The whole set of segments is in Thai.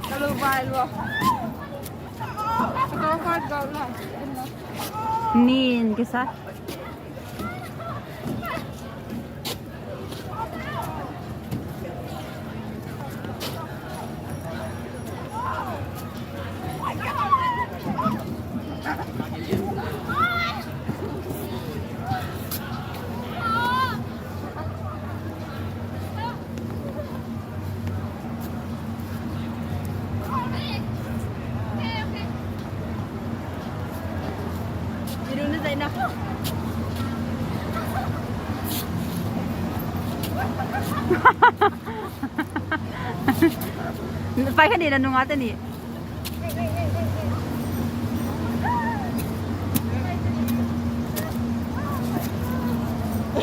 Kalau baik Kalau kau kau lah. Nin kisah.ไปแค่นี้แล้วนุ่งอาแต่นี่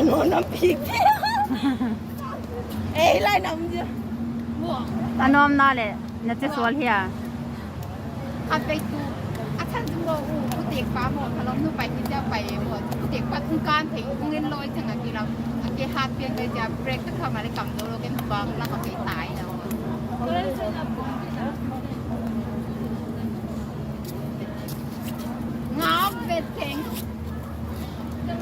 โน่นน้ำพริกเอ้ยไล่น้ำเยอะตานอมน่าเลยน่าจะสวยเฮียอาไปดูอาท่านจะบอกผู้เด็กป้าหมดพลังนู่นไปที่จะไปหมดผู้เด็กป้าต้องการถึงเงินลอยจังกี่เรากี่ฮาเพียงเลยจะเบรกก็เข้ามาในกำโดเราเป็นบังแล้วก็ไปตายแล้วงอเป็ดเข่งกระ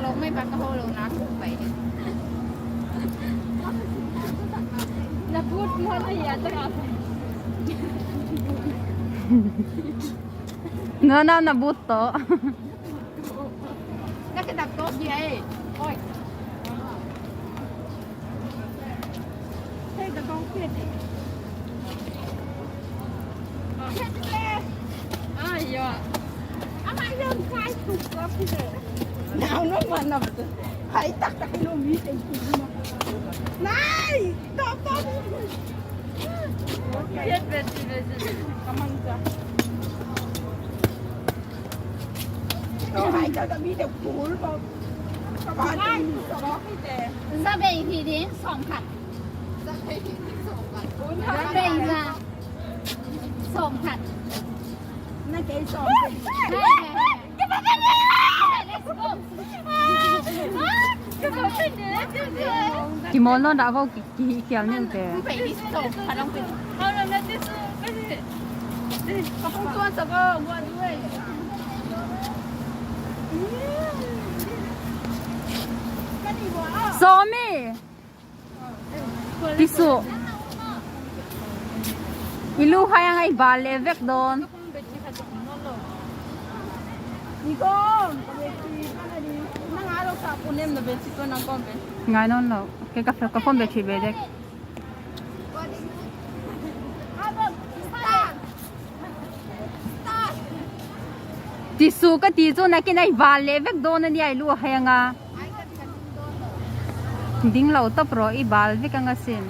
โหลกไม่ปักกระโหลกนะทุกไปแล้วพูดมันอะไรอย่างเงี้ยเนื้อน้ำน่ะบุตโตแล้วก็ดับโต๊ะเย่โอ้ยเฮ้ยจะต้องเผ็ดดิเผ็ดเลยอ้ายอ่ะอะไรเรื่องใครถูกแล้วพี่เด็กหนาวน้ำมันน่ะใครตักให้ลูกมีเต็มที่มานายต่อเผ็ดเป็นที่เลยกำลังจะเราให้เจ้าจะมีเด็กผูหรือเปล่าสบายดีสบายให้แต่ซาเบย์อีกทีนี้2 ผัดซาเบย์อีกที2 ผัดซาเบย์มา2 ผัดน่าจะสองจะมาเป็นยังไง Let's go จะมาเป็นยังไงกี่โมงแล้วดาวเขากี่เขียวเนี่ยแต่ไปที่2ผัดลองเป็นเอาแล้วนะที่สุดไม่ใช่เขาคงตัวสักก็ว่าด้วยโซมีติสุอีลูกให้ยังไงบาเล่เวกโดนนี่ก็อะไรดีนั่งหาเราสาวคนเล่มนะเป็นสิตัวนั่งก้มเป็นไงนอนเราแค่กาแฟกาแฟเบชีเบเด็กติสุก็ติสุนักกินไอ้บาเล่เวกโดนนี่ไอ้ลูกให้ยังไงดิ้งเราตับรออีบาลเวกังกสิน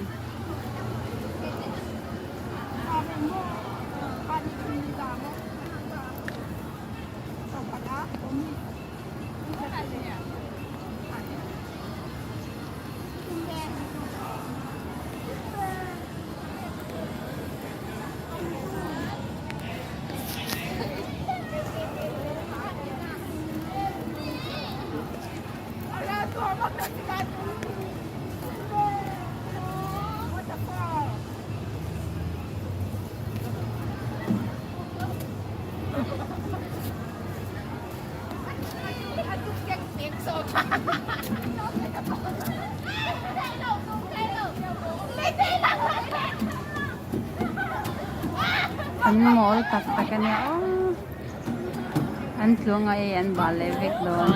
อันมอลตัดตะกันเนี่ยอันช่วงไอ้อันบาเล่เวกโดน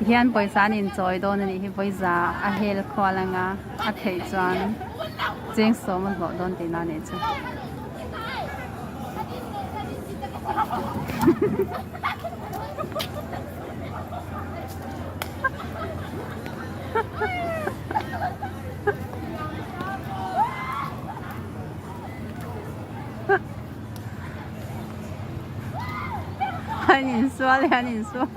เฮียนปอยสานินจอยโดนนี่ที่ปอยสาอาเฮลควาลังอาอาเทจวนเจียงสมันบอกโดนตีนาเนี่ยจ้ะ喊你说的，喊你说的。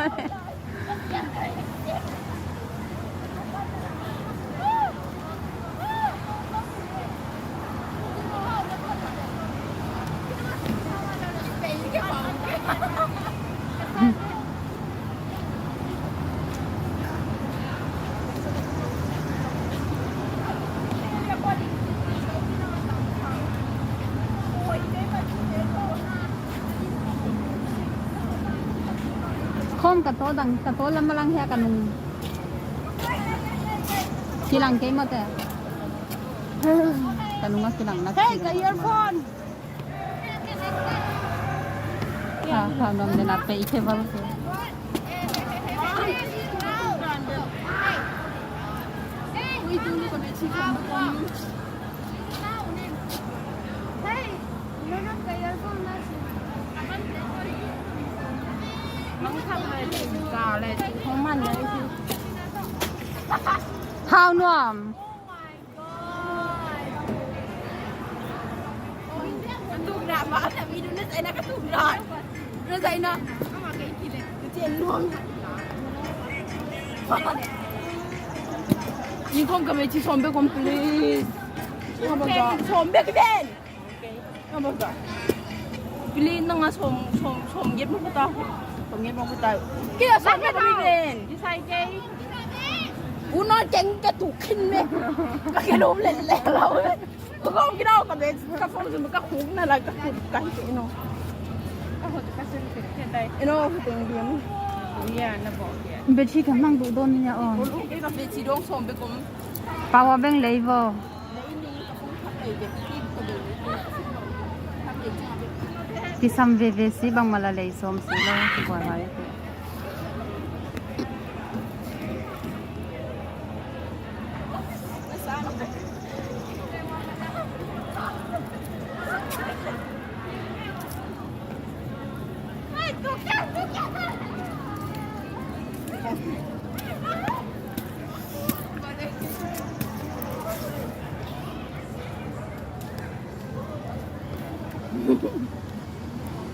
Không cả tố lắm mà lăng hea cả nung. Chỉ lăng cái mà thế. Cả nung cái lăng nát. Hey, cái earphone. Không đồng để nát pe ít vào. Ui, tôi đi còn để chỉ còn một con. Nó không về thì cào lại thì không ăn đấy chứ. How nuông? Cái tụm đạp mà là vì nó sẽ là cái tụm rồi. Nó dậy nó. Cái trên luôn. Nhưng không cầm chỉ xong biết không please. Không bao giờ. Xong biết cái đèn. Không bao giờ. Please nó ngã xong ghét một cái tao. Xong ghét một cái tao. Cái là xong biết cái đèn. Đi sai cái. Ú nói chanh cái tủ kinh này. Cái đốm lẹ lẹ lâu ấy. Không cái đâu còn để cái phong gì mà cái khủng này là cái khủng cái gì nó. Nó từng điểm. Bên chị cầm năng đủ đôn nha ôn. Cái cà phê chỉ đông xong biết cũng. Power bank lấy vô. Thì xăm về về xí bằng mà là lấy xóm xí đâu thì gọi hỏi.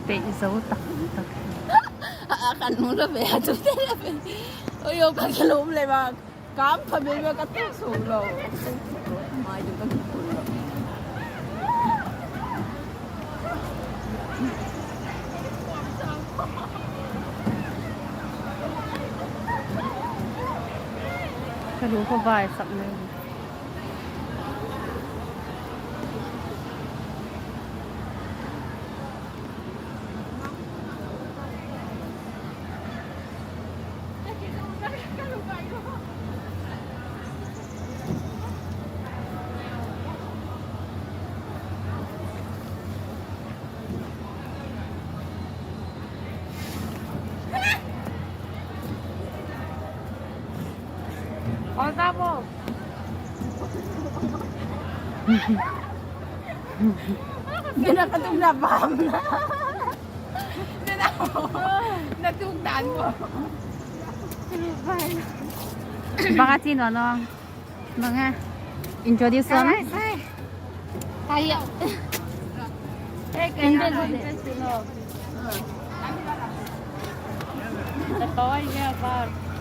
Bị dấu tặc tặc. Khăn muốn nó về chúng thế là về. Ôi yêu cái lúm này mà cám phải bên cái tóc sụn rồi. Mai chúng ta sụn rồi. Cái lúa có vài sậm lên. Ở vô. Cái nó cái tung đạp bầm. Nó tung đạn vô. Baka sino no? Mga introduce mo? Kaya. Ito ay